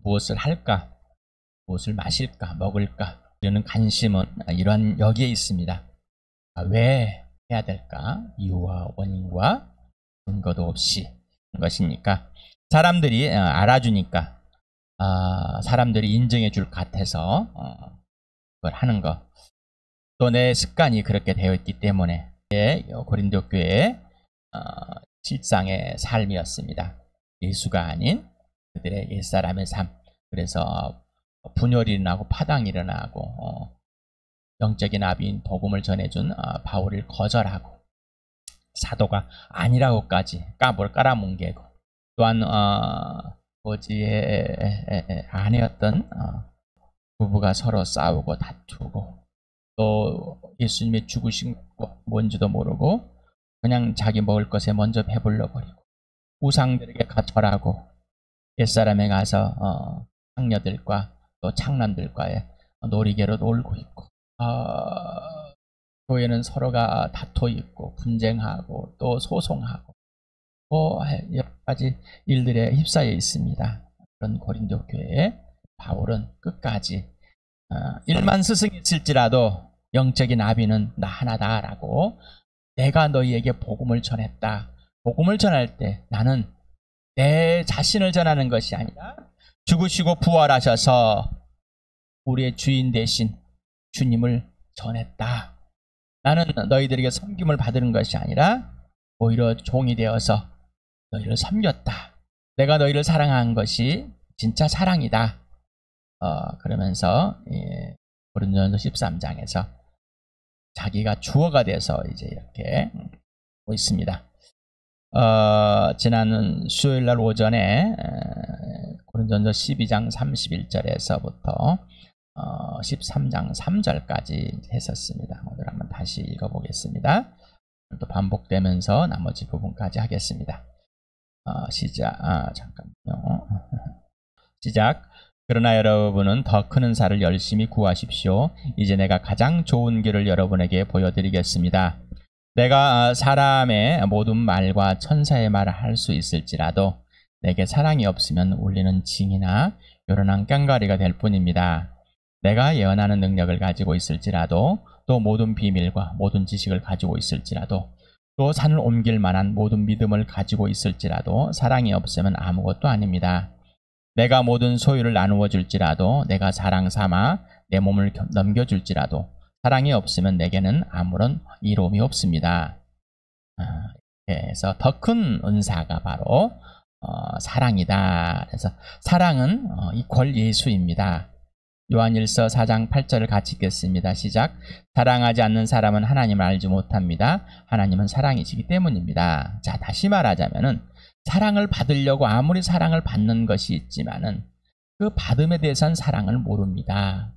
무엇을 할까, 무엇을 마실까, 먹을까 이런 관심은 이러한 여기에 있습니다. 왜 해야 될까? 이유와 원인과 근거도 없이 것이니까 사람들이 알아주니까, 사람들이 인정해 줄 것 같아서 그걸 하는 것, 또 내 습관이 그렇게 되어 있기 때문에 고린도 교회의 실상의 삶이었습니다. 예수가 아닌 그들의 옛사람의 삶. 그래서 분열이 일어나고 파당이 일어나고 영적인 아비인 복음을 전해준 바울을 거절하고 사도가 아니라고까지 까볼 깔아뭉개고, 또한 거지의 아내였던 부부가 서로 싸우고 다투고, 또 예수님의 죽으신 거 뭔지도 모르고 그냥 자기 먹을 것에 먼저 배불러 버리고, 우상들에게 절하고 옛사람에 가서 창녀들과 또 창남들과의 놀이개로 놀고 있고, 교회는 서로가 다투 있고 분쟁하고 또 소송하고 여러 가지 일들에 휩싸여 있습니다. 그런 고린도 교회에 바울은 끝까지 일만 스승했을지라도 영적인 아비는 나 하나다라고, 내가 너희에게 복음을 전했다. 복음을 전할 때 나는 내 자신을 전하는 것이 아니라 죽으시고 부활하셔서 우리의 주인 되신 주님을 전했다. 나는 너희들에게 섬김을 받는 것이 아니라 오히려 종이 되어서 너희를 섬겼다. 내가 너희를 사랑한 것이 진짜 사랑이다. 그러면서 고린도전서 13장에서 자기가 주어가 돼서 이제 이렇게 하고 있습니다. 지난 수요일날 오전에 고린도전서 12장 31절에서부터 13장 3절까지 했었습니다. 오늘 한번 다시 읽어보겠습니다. 또 반복되면서 나머지 부분까지 하겠습니다. 잠깐만요. 시작. 그러나 여러분은 더 큰 은사를 열심히 구하십시오. 이제 내가 가장 좋은 길을 여러분에게 보여드리겠습니다. 내가 사람의 모든 말과 천사의 말을 할 수 있을지라도 내게 사랑이 없으면 울리는 징이나 요란한 깡가리가 될 뿐입니다. 내가 예언하는 능력을 가지고 있을지라도, 또 모든 비밀과 모든 지식을 가지고 있을지라도, 또 산을 옮길 만한 모든 믿음을 가지고 있을지라도 사랑이 없으면 아무것도 아닙니다. 내가 모든 소유를 나누어 줄지라도, 내가 사랑 삼아 내 몸을 넘겨줄지라도 사랑이 없으면 내게는 아무런 이로움이 없습니다. 그래서 더 큰 은사가 바로 사랑이다. 그래서 사랑은 이퀄 예수입니다. 요한일서 4장 8절을 같이 읽겠습니다. 시작. 사랑하지 않는 사람은 하나님을 알지 못합니다. 하나님은 사랑이시기 때문입니다. 자, 다시 말하자면은 사랑을 받으려고 아무리 사랑을 받는 것이 있지만은 그 받음에 대해서는 사랑을 모릅니다.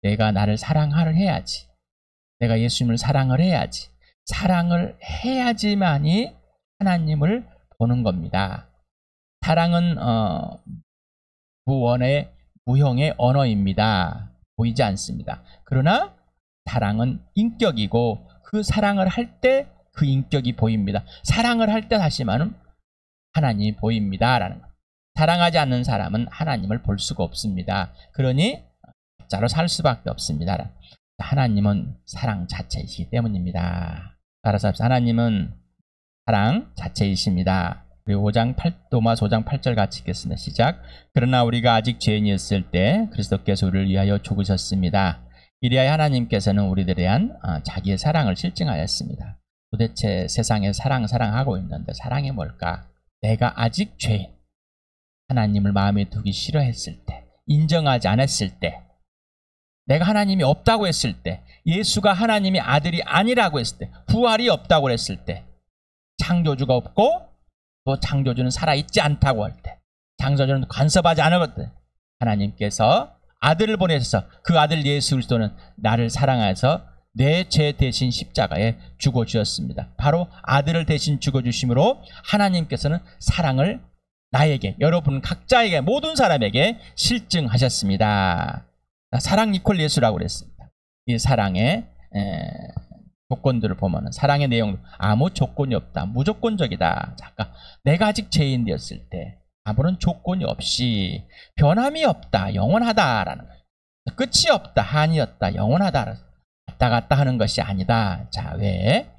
내가 나를 사랑하려 해야지. 내가 예수님을 사랑을 해야지. 사랑을 해야지만이 하나님을 보는 겁니다. 사랑은 무언의 무형의 언어입니다. 보이지 않습니다. 그러나 사랑은 인격이고 그 사랑을 할 때 그 인격이 보입니다. 사랑을 할 때 다시 말하면 하나님이 보입니다라는 것. 사랑하지 않는 사람은 하나님을 볼 수가 없습니다. 그러니 자로 살 수밖에 없습니다. 하나님은 사랑 자체이시기 때문입니다. 따라서 하나님은 사랑 자체이십니다. 그리고 로마서 5장 8절 같이 읽겠습니다. 시작. 그러나 우리가 아직 죄인이었을 때 그리스도께서 우리를 위하여 죽으셨습니다. 이리하여 하나님께서는 우리들에 대한 자기의 사랑을 실증하였습니다. 도대체 세상에 사랑하고 있는데 사랑이 뭘까? 내가 아직 죄인, 하나님을 마음에 두기 싫어했을 때, 인정하지 않았을 때, 내가 하나님이 없다고 했을 때, 예수가 하나님의 아들이 아니라고 했을 때, 부활이 없다고 했을 때, 창조주가 없고 또 창조주는 살아있지 않다고 할 때, 창조주는 간섭하지 않을 때, 하나님께서 아들을 보내셔서 그 아들 예수 그리스도는 나를 사랑해서 내 죄 대신 십자가에 죽어주셨습니다. 바로 아들을 대신 죽어주심으로 하나님께서는 사랑을 나에게, 여러분 각자에게, 모든 사람에게 실증하셨습니다. 사랑 이퀄 예수라고 그랬습니다. 이 사랑의 조건들을 보면 사랑의 내용, 아무 조건이 없다, 무조건적이다. 잠깐, 내가 아직 죄인 되었을 때, 아무런 조건이 없이 변함이 없다, 영원하다라는 거예요. 끝이 없다, 한이었다, 영원하다, 왔다 갔다 하는 것이 아니다. 자, 왜?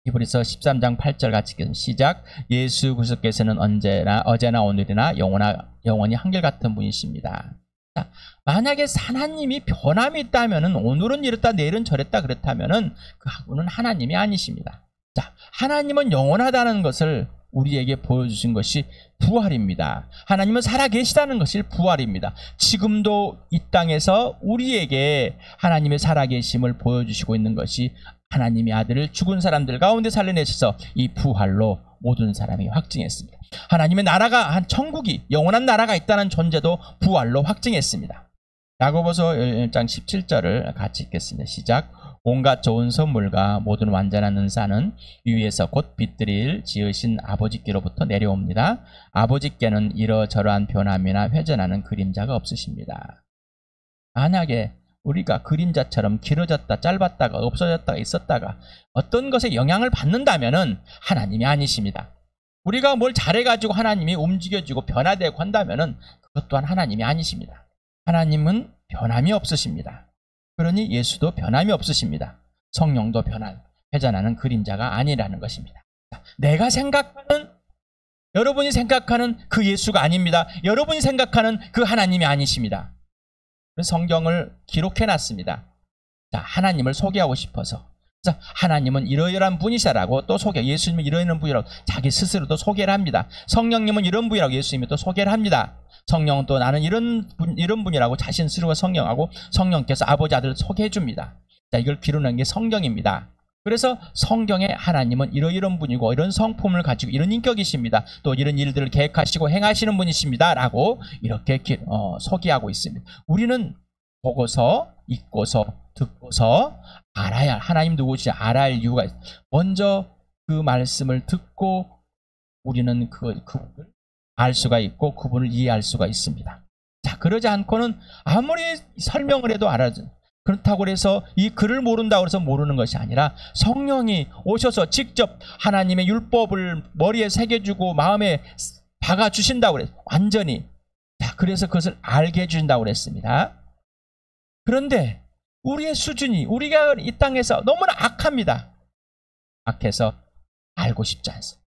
히브리서 13장 8절 같이 시작. 예수 그리스도께서는 언제나 어제나 오늘이나 영원히 한결같은 분이십니다. 자, 만약에 하나님이 변함이 있다면은 오늘은 이렇다 내일은 저랬다 그렇다면은 그분은 하나님이 아니십니다. 자, 하나님은 영원하다는 것을 우리에게 보여주신 것이 부활입니다. 하나님은 살아계시다는 것이 부활입니다. 지금도 이 땅에서 우리에게 하나님의 살아계심을 보여주시고 있는 것이 하나님의 아들을 죽은 사람들 가운데 살려내셔서 이 부활로 모든 사람이 확증했습니다. 하나님의 나라가, 한 천국이, 영원한 나라가 있다는 존재도 부활로 확증했습니다. 야고보서 1장 17절을 같이 읽겠습니다. 시작. 온갖 좋은 선물과 모든 완전한 은사는 위에서 곧 빛들일 지으신 아버지께로부터 내려옵니다. 아버지께는 이러저러한 변함이나 회전하는 그림자가 없으십니다. 만약에 우리가 그림자처럼 길어졌다, 짧았다가, 없어졌다가, 있었다가 어떤 것에 영향을 받는다면은 하나님이 아니십니다. 우리가 뭘 잘해가지고 하나님이 움직여지고 변화되고 한다면은 그것 또한 하나님이 아니십니다. 하나님은 변함이 없으십니다. 그러니 예수도 변함이 없으십니다. 성령도 회전하는 그림자가 아니라는 것입니다. 내가 생각하는, 여러분이 생각하는 그 예수가 아닙니다. 여러분이 생각하는 그 하나님이 아니십니다. 성경을 기록해놨습니다. 자, 하나님을 소개하고 싶어서. 자, 하나님은 이러이러한 분이시라고 또 예수님은 이러이러한 분이라고 자기 스스로도 소개를 합니다. 성령님은 이런 분이라고 예수님이 또 소개를 합니다. 성령은 또 나는 이런 분이라고 자신 스스로가 성령하고 성령께서 아버지 아들을 소개해 줍니다. 자, 이걸 기록하는 게 성경입니다. 그래서 성경에 하나님은 이러이러한 분이고 이런 성품을 가지고 이런 인격이십니다. 또 이런 일들을 계획하시고 행하시는 분이십니다. 라고 이렇게 소개하고 있습니다. 우리는 보고서, 읽고서, 듣고서 알아야, 하나님 누구신지 알아야 할 이유가 있어요. 먼저 그 말씀을 듣고 우리는 그분을 알 수가 있고 그분을 이해할 수가 있습니다. 자, 그러지 않고는 아무리 설명을 해도 알아요. 그렇다고 해서 이 글을 모른다고 해서 모르는 것이 아니라 성령이 오셔서 직접 하나님의 율법을 머리에 새겨주고 마음에 박아주신다고 그랬어요. 완전히. 자, 그래서 그것을 알게 해주신다고 그랬습니다. 그런데 우리의 수준이, 우리가 이 땅에서 너무나 악합니다. 악해서 알고 싶지 않습니다.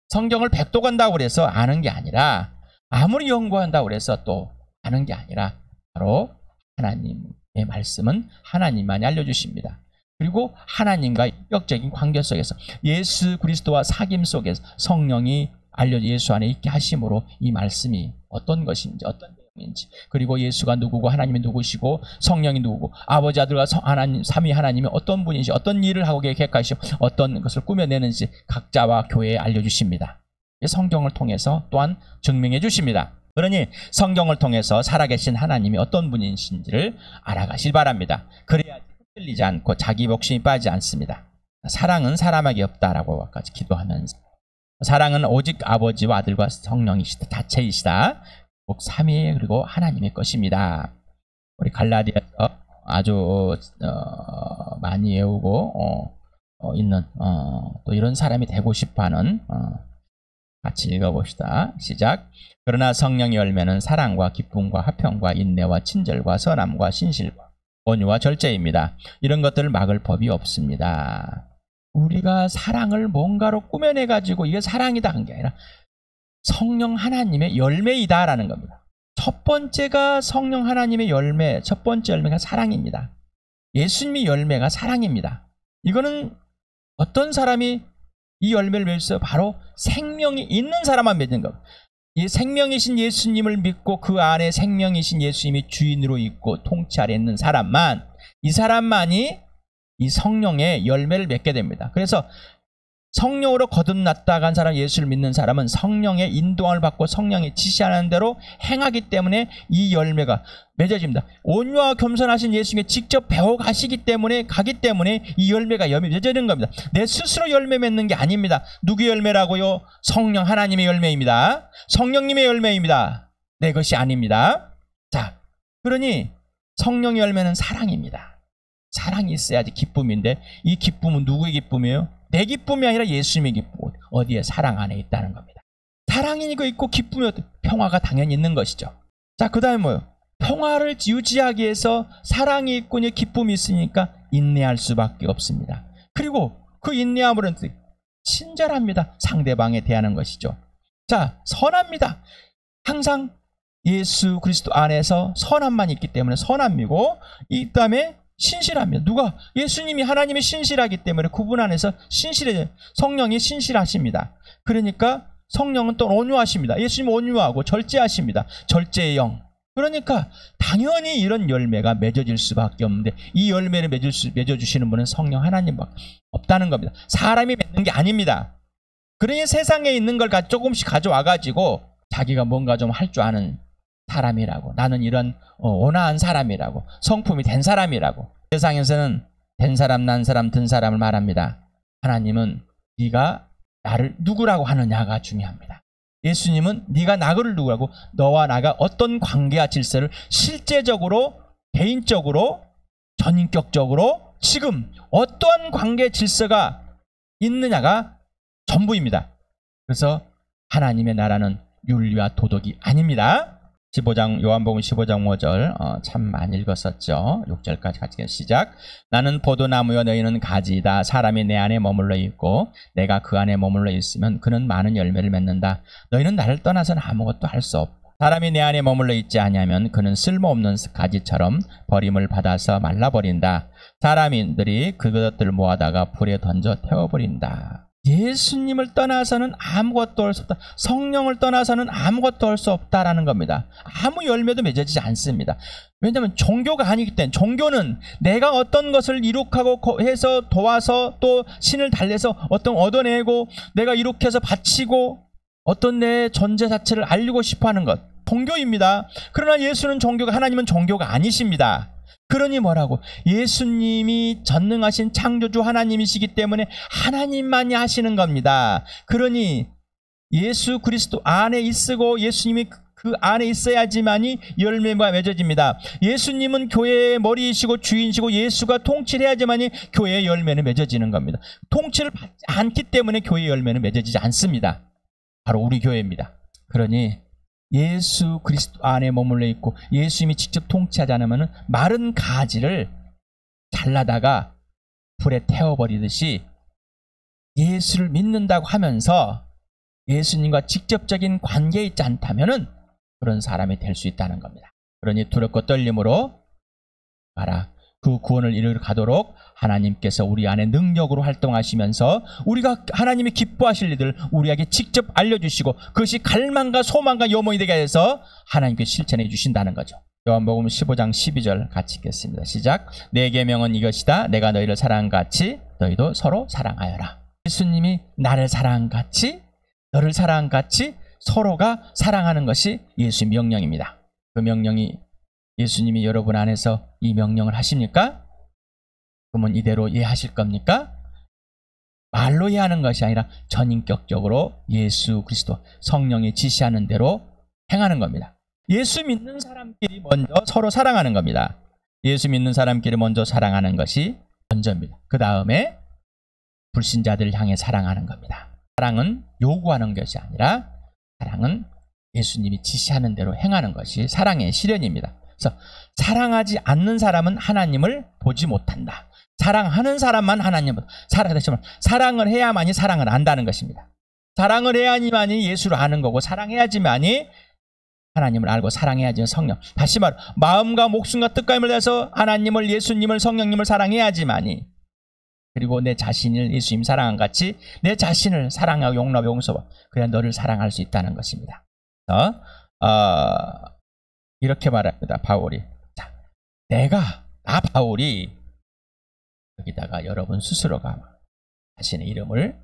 성경을 백도 간다고 그래서 아는 게 아니라, 아무리 연구한다고 그래서 또 아는 게 아니라 바로 하나님의 말씀은 하나님만이 알려주십니다. 그리고 하나님과 인격적인 관계 속에서 예수 그리스도와 사귐 속에서 성령이 예수 안에 있게 하심으로 이 말씀이 어떤 것인지, 어떤 내용인지, 그리고 예수가 누구고 하나님이 누구시고 성령이 누구고 아버지 아들과 하나님, 삼위 하나님이 어떤 분인지, 어떤 일을 하고 계획하시고 어떤 것을 꾸며내는지 각자와 교회에 알려주십니다. 성경을 통해서 또한 증명해 주십니다. 그러니 성경을 통해서 살아계신 하나님이 어떤 분이신지를 알아가실 바랍니다. 그래야지 흔들리지 않고 자기 욕심이 빠지지 않습니다. 사랑은 사람에게 없다라고 아까 기도하면서, 사랑은 오직 아버지와 아들과 성령이시다, 자체이시다, 꼭 삼위 그리고 하나님의 것입니다. 우리 갈라디아서 아주 많이 외우고 있는 또 이런 사람이 되고 싶어하는, 같이 읽어봅시다. 시작. 그러나 성령의 열매는 사랑과 기쁨과 화평과 인내와 친절과 선함과 신실과 온유와 절제입니다. 이런 것들을 막을 법이 없습니다. 우리가 사랑을 뭔가로 꾸며내가지고 이게 사랑이다 한 게 아니라 성령 하나님의 열매이다라는 겁니다. 첫 번째가 성령 하나님의 열매, 첫 번째 열매가 사랑입니다. 예수님의 열매가 사랑입니다. 이거는 어떤 사람이 이 열매를 맺어서 바로 생명이 있는 사람만 맺는 겁니다. 이 생명이신 예수님을 믿고 그 안에 생명이신 예수님이 주인으로 있고 통치 아래 있는 사람만, 이 사람만이 이 성령의 열매를 맺게 됩니다. 그래서 성령으로 거듭났다 간 사람, 예수를 믿는 사람은 성령의 인도함을 받고 성령이 지시하는 대로 행하기 때문에 이 열매가 맺어집니다. 온유와 겸손하신 예수님이 직접 배워가시기 때문에, 가기 때문에 이 열매가 맺어지는 겁니다. 내 스스로 열매 맺는 게 아닙니다. 누구의 열매라고요? 성령 하나님의 열매입니다. 성령님의 열매입니다. 내 것이 아닙니다. 자, 그러니 성령의 열매는 사랑입니다. 사랑이 있어야지 기쁨인데, 이 기쁨은 누구의 기쁨이에요? 내 기쁨이 아니라 예수님의 기쁨. 어디에? 사랑 안에 있다는 겁니다. 사랑이 있고 기쁨이 평화가 당연히 있는 것이죠. 자, 그 다음에 뭐요? 평화를 유지하기 위해서 사랑이 있고 기쁨이 있으니까 인내할 수밖에 없습니다. 그리고 그 인내함으로는 친절합니다. 상대방에 대하는 것이죠. 자, 선합니다. 항상 예수 그리스도 안에서 선함만 있기 때문에 선함이고, 이 다음에 신실합니다. 누가? 예수님이 하나님이 신실하기 때문에 그분 안에서 신실해, 성령이 신실하십니다. 그러니까 성령은 또 온유하십니다. 예수님은 온유하고 절제하십니다. 절제의 영. 그러니까 당연히 이런 열매가 맺어질 수밖에 없는데, 이 열매를 맺어주시는 분은 성령 하나님밖에 없다는 겁니다. 사람이 맺는 게 아닙니다. 그러니 세상에 있는 걸 조금씩 가져와가지고 자기가 뭔가 좀 할 줄 아는 사람이라고, 나는 이런 온화한 사람이라고, 성품이 된 사람이라고. 세상에서는 된 사람, 난 사람, 든 사람을 말합니다. 하나님은 네가 나를 누구라고 하느냐가 중요합니다. 예수님은 네가 나를 누구라고, 너와 나가 어떤 관계와 질서를 실제적으로, 개인적으로, 전인격적으로 지금 어떠한 관계 질서가 있느냐가 전부입니다. 그래서 하나님의 나라는 윤리와 도덕이 아닙니다. 15장, 요한복음 15장 5절 참 많이 읽었었죠. 6절까지 같이 시작. 나는 포도나무여 너희는 가지이다. 사람이 내 안에 머물러 있고 내가 그 안에 머물러 있으면 그는 많은 열매를 맺는다. 너희는 나를 떠나서는 아무것도 할 수 없다. 사람이 내 안에 머물러 있지 아니하면 그는 쓸모없는 가지처럼 버림을 받아서 말라버린다. 사람들이 그것들을 모아다가 불에 던져 태워버린다. 예수님을 떠나서는 아무것도 할 수 없다. 성령을 떠나서는 아무것도 할 수 없다라는 겁니다. 아무 열매도 맺어지지 않습니다. 왜냐하면 종교가 아니기 때문에. 종교는 내가 어떤 것을 이룩하고 해서 도와서 또 신을 달래서 어떤 얻어내고 내가 이렇게 해서 바치고 어떤 내 존재 자체를 알리고 싶어하는 것, 종교입니다. 그러나 예수는 종교가, 하나님은 종교가 아니십니다. 그러니 뭐라고? 예수님이 전능하신 창조주 하나님이시기 때문에 하나님만이 하시는 겁니다. 그러니 예수 그리스도 안에 있으고 예수님이 그 안에 있어야지만이 열매가 맺어집니다. 예수님은 교회의 머리이시고 주인이시고 예수가 통치를 해야지만이 교회의 열매는 맺어지는 겁니다. 통치를 받지 않기 때문에 교회의 열매는 맺어지지 않습니다. 바로 우리 교회입니다. 그러니 예수 그리스도 안에 머물러 있고 예수님이 직접 통치하지 않으면 마른 가지를 잘라다가 불에 태워버리듯이 예수를 믿는다고 하면서 예수님과 직접적인 관계에 있지 않다면 그런 사람이 될 수 있다는 겁니다. 그러니 두렵고 떨림으로 가라. 그 구원을 이루러 가도록 하나님께서 우리 안에 능력으로 활동하시면서 우리가 하나님이 기뻐하실 일들 우리에게 직접 알려주시고 그것이 갈망과 소망과 염원이 되게 해서 하나님께 실천해 주신다는 거죠. 요한복음 15장 12절 같이 읽겠습니다. 시작. 내 계명은 이것이다. 내가 너희를 사랑한 같이 너희도 서로 사랑하여라. 예수님이 나를 사랑한 같이 너를 사랑한 같이 서로가 사랑하는 것이 예수의 명령입니다. 그 명령이 예수님이 여러분 안에서 이 명령을 하십니까? 그러면 이대로 이해하실 겁니까? 말로 이해하는 것이 아니라 전인격적으로 예수 그리스도 성령이 지시하는 대로 행하는 겁니다. 예수 믿는 사람끼리 먼저 서로 사랑하는 겁니다. 예수 믿는 사람끼리 먼저 사랑하는 것이 먼저입니다. 그 다음에 불신자들을 향해 사랑하는 겁니다. 사랑은 요구하는 것이 아니라 사랑은 예수님이 지시하는 대로 행하는 것이 사랑의 실현입니다. 그래서 사랑하지 않는 사람은 하나님을 보지 못한다. 사랑하는 사람만 하나님을 사랑을 해야만이 사랑을 안다는 것입니다. 사랑을 해야만이 예수를 아는 거고 사랑해야지만이 하나님을 알고 사랑해야지 성령. 다시 말해 마음과 목숨과 뜻과 힘을 다해서 하나님을 예수님을 성령님을 사랑해야지만이 그리고 내 자신을 예수님 사랑한 같이 내 자신을 사랑하고 용납하고 용서하고 그래야 너를 사랑할 수 있다는 것입니다. 이렇게 말합니다. 바울이. 자, 나 바울이 여기다가 여러분 스스로가 자신의 이름을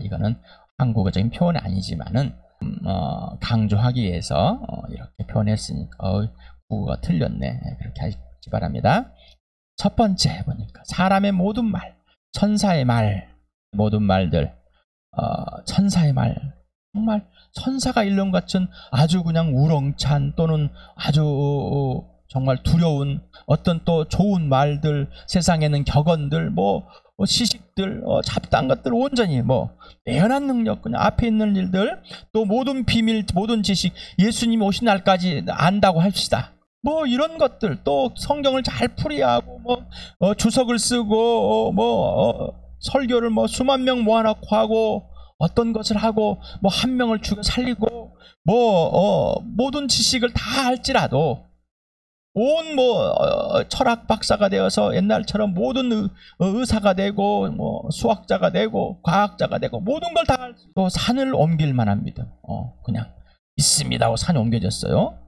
이거는 한국어적인 표현은 아니지만은 강조하기 위해서 이렇게 표현했으니까 국어가 틀렸네. 그렇게 하시기 바랍니다. 첫 번째 보니까 사람의 모든 말, 천사의 말, 모든 말들, 천사의 말, 정말 천사가 일름 같은 아주 그냥 우렁찬 또는 아주 정말 두려운 어떤 또 좋은 말들, 세상에는 격언들, 시식들, 잡다한 것들 온전히 예언한 능력, 그냥 앞에 있는 일들, 또 모든 비밀, 모든 지식, 예수님이 오신 날까지 안다고 합시다. 이런 것들, 또 성경을 잘 풀이하고, 주석을 쓰고, 설교를 수만 명 모아놓고 하고, 어떤 것을 하고, 한 명을 죽여 살리고, 모든 지식을 다 할지라도, 온 철학 박사가 되어서 옛날처럼 모든 의사가 되고, 수학자가 되고, 과학자가 되고, 모든 걸 다 또 산을 옮길 만한 믿음. 그냥 있습니다 하고 산이 옮겨졌어요.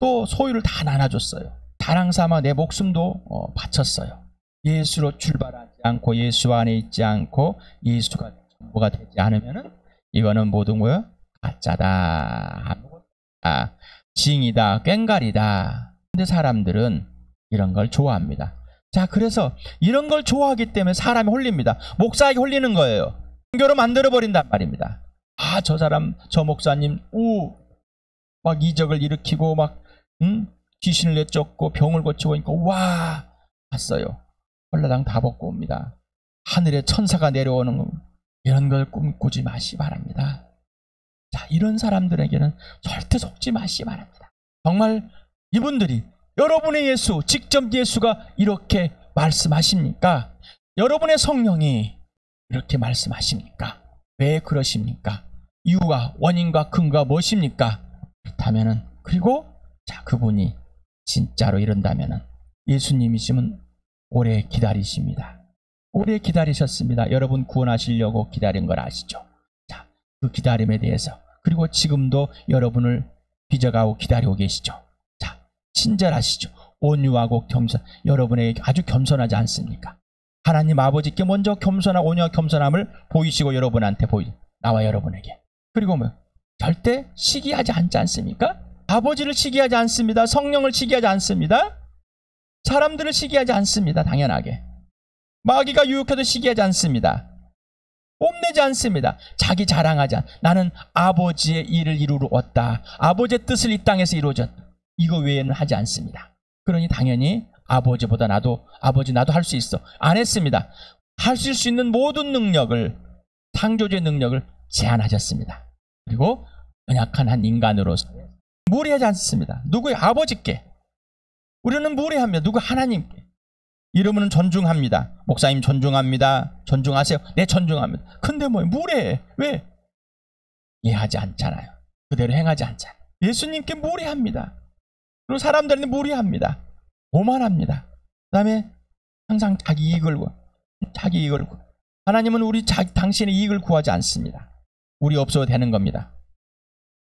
또 소유를 다 나눠줬어요. 자랑 삼아 내 목숨도 바쳤어요. 예수로 출발하지 않고 예수 안에 있지 않고 예수가 전부가 되지 않으면은 이거는 모든 거요 가짜다, 징이다, 꽹가리다. 근데 사람들은 이런 걸 좋아합니다. 자, 그래서 이런 걸 좋아하기 때문에 사람이 홀립니다. 목사에게 홀리는 거예요. 종교로 만들어버린단 말입니다. 저 사람, 저 목사님, 막 이적을 일으키고 귀신을 내쫓고 병을 고치고 있고, 와, 봤어요. 홀라당 다 벗고 옵니다. 하늘에 천사가 내려오는 거, 이런 걸 꿈꾸지 마시 바랍니다. 자, 이런 사람들에게는 절대 속지 마시 바랍니다. 정말 이분들이 여러분의 예수, 직접 예수가 이렇게 말씀하십니까? 여러분의 성령이 이렇게 말씀하십니까? 왜 그러십니까? 이유가, 원인과 근거가 무엇입니까? 그렇다면은, 그리고 그분이 진짜로 이런다면은 예수님이시면 오래 기다리십니다. 오래 기다리셨습니다. 여러분 구원하시려고 기다린 걸 아시죠? 자, 그 기다림에 대해서, 그리고 지금도 여러분을 빚어가고 기다리고 계시죠. 자, 친절하시죠. 온유하고 겸손, 여러분에게 아주 겸손하지 않습니까? 하나님 아버지께 먼저 겸손하고 온유와 겸손함을 보이시고 여러분한테 나와 여러분에게. 그리고 절대 시기하지 않지 않습니까? 아버지를 시기하지 않습니다. 성령을 시기하지 않습니다. 사람들을 시기하지 않습니다. 당연하게. 마귀가 유혹해도 시기하지 않습니다. 뽐내지 않습니다. 자기 자랑하지 않. 나는 아버지의 일을 이루러 왔다. 아버지의 뜻을 이 땅에서 이루어졌다. 이거 외에는 하지 않습니다. 그러니 당연히 아버지보다 나도 할 수 있어. 안 했습니다. 하실 수 있는 모든 능력을, 창조주의 능력을 제한하셨습니다. 그리고 연약한 한 인간으로서 무례하지 않습니다. 누구의 아버지께. 우리는 무례합니다. 누구 하나님께. 이러면 존중합니다. 목사님 존중합니다. 존중하세요. 네, 존중합니다. 근데 무례해. 왜? 이해하지 않잖아요. 그대로 행하지 않잖아요. 예수님께 무례합니다. 그리고 사람들은 무례합니다. 오만합니다. 그 다음에 항상 자기 이익을 구하. 하나님은 당신의 이익을 구하지 않습니다. 우리 없어도 되는 겁니다.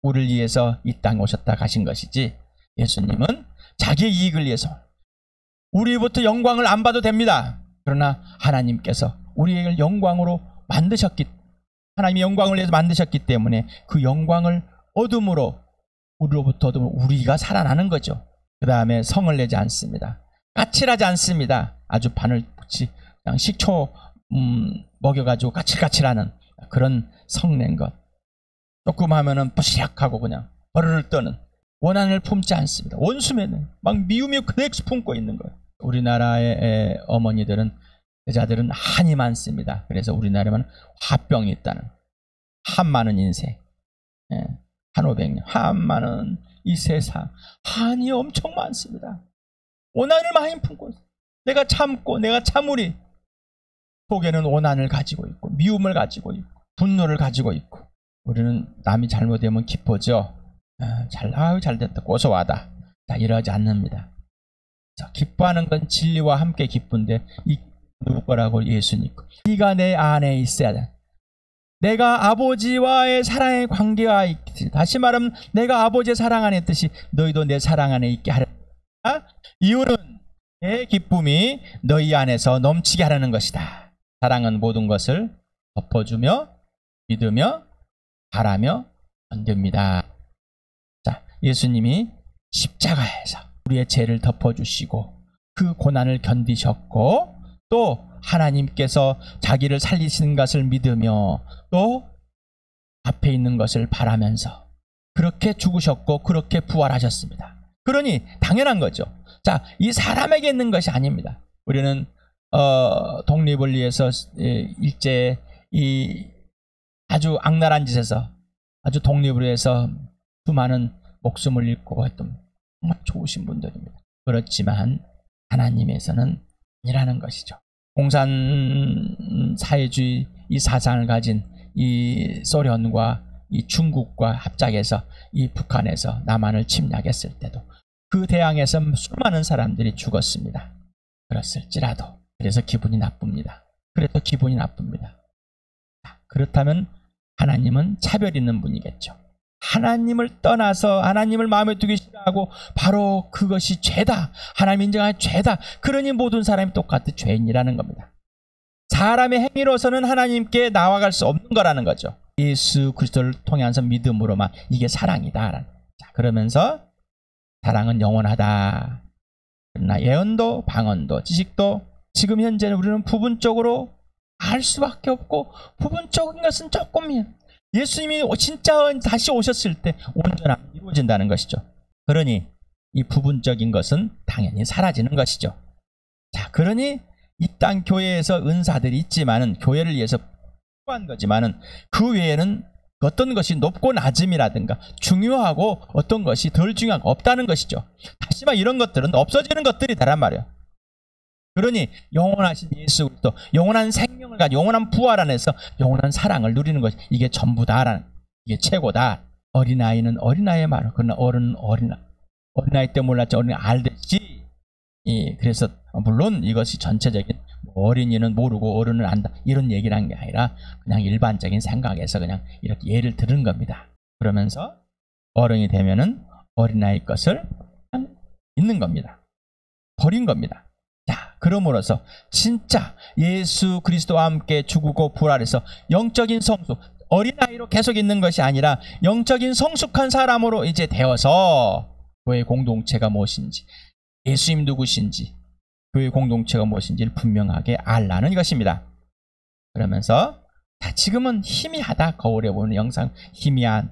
우리를 위해서 이 땅에 오셨다 가신 것이지, 예수님은 자기의 이익을 위해서, 우리부터 영광을 안 봐도 됩니다. 그러나 하나님께서 우리를 영광으로 하나님의 영광을 위해서 만드셨기 때문에 그 영광을 우리로부터 얻음으로 우리가 살아나는 거죠. 그 다음에 성을 내지 않습니다. 까칠하지 않습니다. 아주 바늘붙이 그냥 식초 먹여가지고 까칠까칠하는 그런 성낸 것. 조금 하면은 뿌시락하고 그냥 버르르 떠는, 원한을 품지 않습니다. 원수매는 막 미우미우 그대로 품고 있는 거예요. 우리나라의 어머니들은, 여자들은 한이 많습니다. 그래서 우리나라에는 화병이 있다는, 한 많은 인생, 한 500년, 한 많은 이 세상, 한이 엄청 많습니다. 원한을 많이 품고 있어요. 내가 참고, 내가 참으리. 속에는 원한을 가지고 있고, 미움을 가지고 있고, 분노를 가지고 있고. 우리는 남이 잘못되면 기뻐져. 잘 됐다, 고소하다. 자, 이러지 않습니다. 자, 기뻐하는 건 진리와 함께 기쁜데, 누구 거라고? 예수님. 네가 내 안에 있어야 돼. 내가 아버지와의 사랑의 관계가 있듯이, 다시 말하면 내가 아버지의 사랑 안에 있듯이 너희도 내 사랑 안에 있게 하라. 이유는 내 기쁨이 너희 안에서 넘치게 하라는 것이다. 사랑은 모든 것을 덮어주며 믿으며 바라며 견딥니다. 자, 예수님이 십자가에서 우리의 죄를 덮어주시고 그 고난을 견디셨고, 또 하나님께서 자기를 살리시는 것을 믿으며 또 앞에 있는 것을 바라면서 그렇게 죽으셨고 그렇게 부활하셨습니다. 그러니 당연한 거죠. 자, 이 사람에게 있는 것이 아닙니다. 우리는 독립을 위해서 일제 이 아주 악랄한 짓에서 아주 독립을 위해서 수많은 목숨을 잃고 했던 정말 좋으신 분들입니다. 그렇지만 하나님에서는 아니라는 것이죠. 공산사회주의 이 사상을 가진 이 소련과 이 중국과 합작해서 이 북한에서 남한을 침략했을 때도 그 대항에서 수많은 사람들이 죽었습니다. 그랬을지라도 그래서 기분이 나쁩니다. 그래도 기분이 나쁩니다. 그렇다면 하나님은 차별 있는 분이겠죠. 하나님을 떠나서 하나님을 마음에 두기 싫어하고 바로 그것이 죄다. 하나님 인정하는 죄다. 그러니 모든 사람이 똑같이 죄인이라는 겁니다. 사람의 행위로서는 하나님께 나아갈 수 없는 거라는 거죠. 예수 그리스도를 통해서 믿음으로만 이게 사랑이다. 자, 그러면서 사랑은 영원하다. 그러나 예언도 방언도 지식도 지금 현재는 우리는 부분적으로 알 수밖에 없고 부분적인 것은 조금이에요. 예수님이 진짜 다시 오셨을 때 온전함이 이루어진다는 것이죠. 그러니 이 부분적인 것은 당연히 사라지는 것이죠. 자, 그러니 이 땅 교회에서 은사들이 있지만은 교회를 위해서 필요한 거지만은 그 외에는 어떤 것이 높고 낮음이라든가 중요하고 어떤 것이 덜 중요한 거 없다는 것이죠. 다시 말해 이런 것들은 없어지는 것들이다란 말이에요. 그러니 영원하신 예수 그리스도 영원한 생명을 가지고 영원한 부활 안에서 영원한 사랑을 누리는 것이 이게 전부다라는 이게 최고다. 어린아이는 어린아이의 말 그러나 어른은 어린아이 때 몰랐지 어린아이 알듯이 그래서 물론 이것이 전체적인 어린이는 모르고 어른은 안다 이런 얘기를 한 게 아니라 그냥 일반적인 생각에서 그냥 이렇게 예를 들은 겁니다. 그러면서 어른이 되면은 어린아이 것을 있는 겁니다. 버린 겁니다. 자, 그러므로서 진짜 예수 그리스도와 함께 죽고 부활해서 영적인 성숙, 어린아이로 계속 있는 것이 아니라 영적인 성숙한 사람으로 이제 되어서 교회 공동체가 무엇인지 예수님 누구신지 교회 공동체가 무엇인지를 분명하게 알라는 것입니다. 그러면서 자, 지금은 희미하다. 거울에 보는 영상 희미한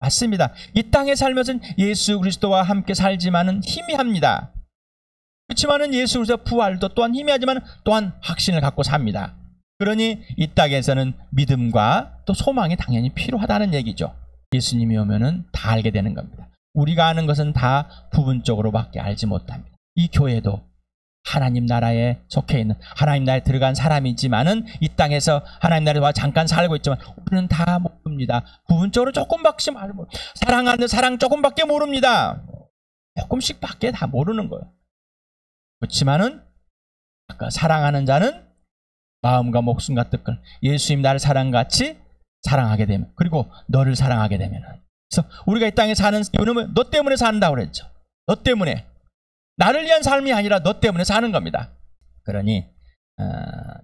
맞습니다. 이 땅에 살면서 예수 그리스도와 함께 살지만은 희미합니다. 그렇지만은 예수 그리스도 부활도 또한 희미하지만 또한 확신을 갖고 삽니다. 그러니 이 땅에서는 믿음과 또 소망이 당연히 필요하다는 얘기죠. 예수님이 오면은 다 알게 되는 겁니다. 우리가 아는 것은 다 부분적으로밖에 알지 못합니다. 이 교회도 하나님 나라에 속해 있는 하나님 나라에 들어간 사람이지만은 이 땅에서 하나님 나라에 와 잠깐 살고 있지만 우리는 다 모릅니다. 부분적으로 조금밖에 알고 사랑하는 사랑 조금밖에 모릅니다. 조금씩밖에 다 모르는 거예요. 그렇지만은 아까 사랑하는 자는 마음과 목숨과 뜻을 예수님 나를 사랑같이 사랑하게 되면 그리고 너를 사랑하게 되면 그래서 우리가 이 땅에 사는 이유는 너 때문에 산다고 그랬죠. 너 때문에 나를 위한 삶이 아니라 너 때문에 사는 겁니다. 그러니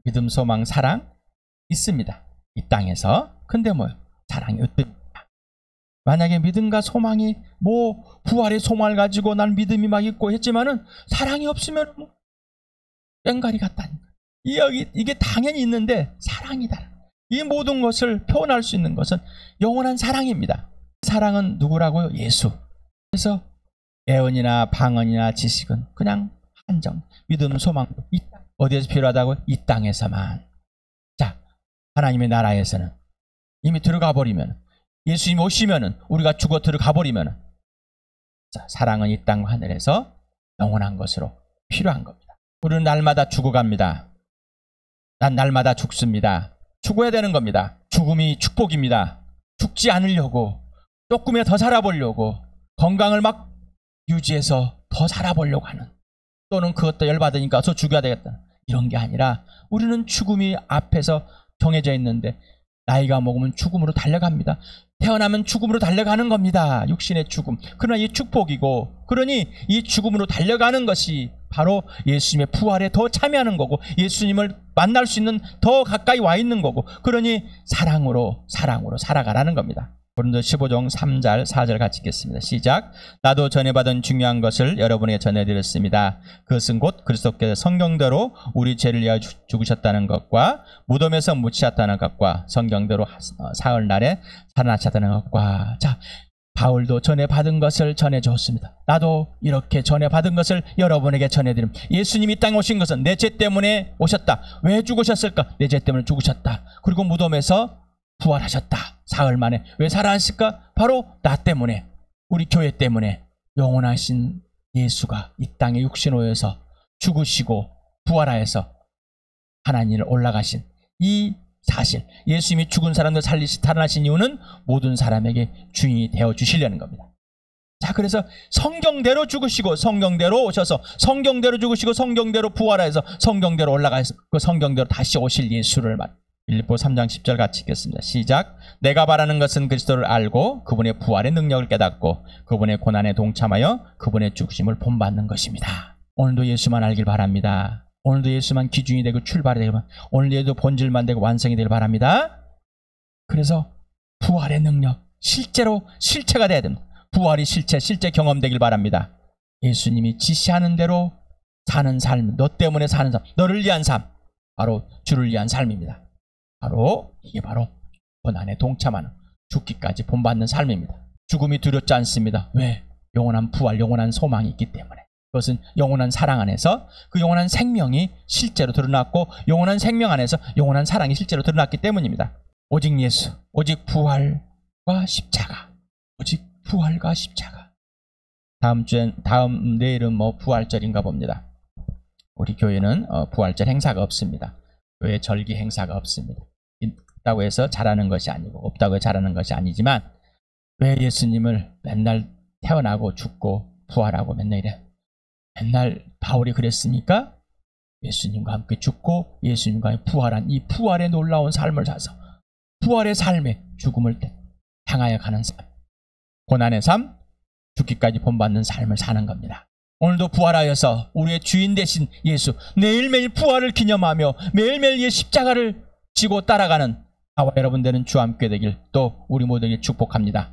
믿음, 소망, 사랑 있습니다. 이 땅에서. 근데 뭐요? 사랑이 어떻습니까? 만약에 믿음과 소망이 뭐 부활의 소망을 가지고 난 믿음이 막 있고 했지만은 사랑이 없으면 뭐 뺑가리 같다니까. 이게 당연히 있는데 사랑이다. 이 모든 것을 표현할 수 있는 것은 영원한 사랑입니다. 사랑은 누구라고요? 예수. 그래서 예언이나 방언이나 지식은 그냥 한정. 믿음, 소망도 이 땅. 어디에서 필요하다고요? 이 땅에서만. 자, 하나님의 나라에서는 이미 들어가 버리면 예수님 오시면은 우리가 죽어 들어가 버리면은 자, 사랑은 이 땅 하늘에서 영원한 것으로 필요한 겁니다. 우리는 날마다 죽어갑니다. 난 날마다 죽습니다. 죽어야 되는 겁니다. 죽음이 축복입니다. 죽지 않으려고 조금이라도 더 살아보려고 건강을 막 유지해서 더 살아보려고 하는 또는 그것도 열받으니까 더 죽여야 되겠다 이런 게 아니라 우리는 죽음이 앞에서 정해져 있는데 나이가 먹으면 죽음으로 달려갑니다. 태어나면 죽음으로 달려가는 겁니다. 육신의 죽음. 그러나 이 축복이고 그러니 이 죽음으로 달려가는 것이 바로 예수님의 부활에 더 참여하는 거고 예수님을 만날 수 있는 더 가까이 와 있는 거고 그러니 사랑으로 살아가라는 겁니다. 고린도서 15장 3절 4절 같이 읽겠습니다. 시작. 나도 전해받은 중요한 것을 여러분에게 전해드렸습니다. 그것은 곧 그리스도께서 성경대로 우리 죄를 위하여 죽으셨다는 것과 무덤에서 묻히셨다는 것과 성경대로 사흘날에 살아나셨다는 것과 자, 바울도 전에 받은 것을 전해주었습니다. 나도 이렇게 전에 받은 것을 여러분에게 전해드립니다. 예수님이 이 땅에 오신 것은 내 죄 때문에 오셨다. 왜 죽으셨을까? 내 죄 때문에 죽으셨다. 그리고 무덤에서 부활하셨다. 사흘 만에. 왜 살아났을까? 바로 나 때문에, 우리 교회 때문에 영원하신 예수가 이 땅에 육신오여서 죽으시고 부활하여서 하나님을 올라가신 이 사실, 예수님이 죽은 사람들 살아나신 이유는 모든 사람에게 주인이 되어주시려는 겁니다. 자, 그래서 성경대로 죽으시고 성경대로 오셔서 성경대로 죽으시고 성경대로 부활해서 성경대로 올라가서 그 성경대로 다시 오실 예수를 빌립보 3장 10절 같이 읽겠습니다. 시작. 내가 바라는 것은 그리스도를 알고 그분의 부활의 능력을 깨닫고 그분의 고난에 동참하여 그분의 죽으심을 본받는 것입니다. 오늘도 예수만 알길 바랍니다. 오늘도 예수만 기준이 되고 출발이 되고 오늘도 본질만 되고 완성이 되길 바랍니다. 그래서 부활의 능력, 실제로 실체가 돼야 됩니다. 부활이 실제 경험되길 바랍니다. 예수님이 지시하는 대로 사는 삶, 너 때문에 사는 삶, 너를 위한 삶, 바로 주를 위한 삶입니다. 이게 바로 고난에 동참하는, 죽기까지 본받는 삶입니다. 죽음이 두렵지 않습니다. 왜? 영원한 부활, 영원한 소망이 있기 때문에. 그것은 영원한 사랑 안에서 그 영원한 생명이 실제로 드러났고 영원한 생명 안에서 영원한 사랑이 실제로 드러났기 때문입니다. 오직 예수, 오직 부활과 십자가, 오직 부활과 십자가. 내일은 부활절인가 봅니다. 우리 교회는 부활절 행사가 없습니다. 교회 절기 행사가 없습니다. 있다고 해서 잘하는 것이 아니고 없다고 해서 잘하는 것이 아니지만 왜 예수님을 맨날 태어나고 죽고 부활하고 맨날 이래? 맨날 바울이 그랬으니까 예수님과 함께 죽고 예수님과 함께 부활한 이 부활의 놀라운 삶을 사서 부활의 삶에 죽음을 향하여 가는 삶, 고난의 삶, 죽기까지 본받는 삶을 사는 겁니다. 오늘도 부활하여서 우리의 주인 되신 예수, 매일매일 부활을 기념하며 매일매일 이 십자가를 지고 따라가는 저와 여러분 되는 주와 함께 되길 또 우리 모두에게 축복합니다.